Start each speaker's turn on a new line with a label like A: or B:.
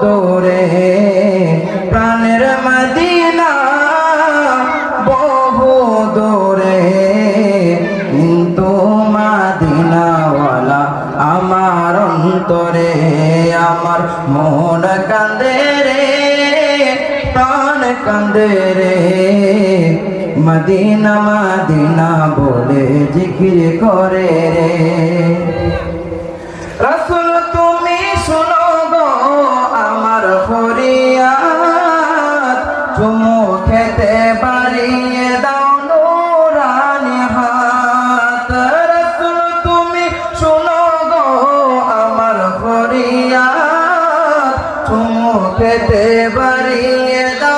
A: দূরে প্রাণের মদিনা বহু দূরে কিন্তু মদিনাওয়ালা আমার অন্তরে আমার মন কান্দে রে প্রাণ কান্দে রে মদিনা মদিনা বলে জিকির করে রে রাসূল তুমি শুনো গো আমার ফরিয়াদ চুমু খেতে বাড়িয়ে দাও নূরানি হাত রাসূল তুমি শুনো গো আমার ফরিয়াদ চুমু খেতে বাড়িয়ে দাও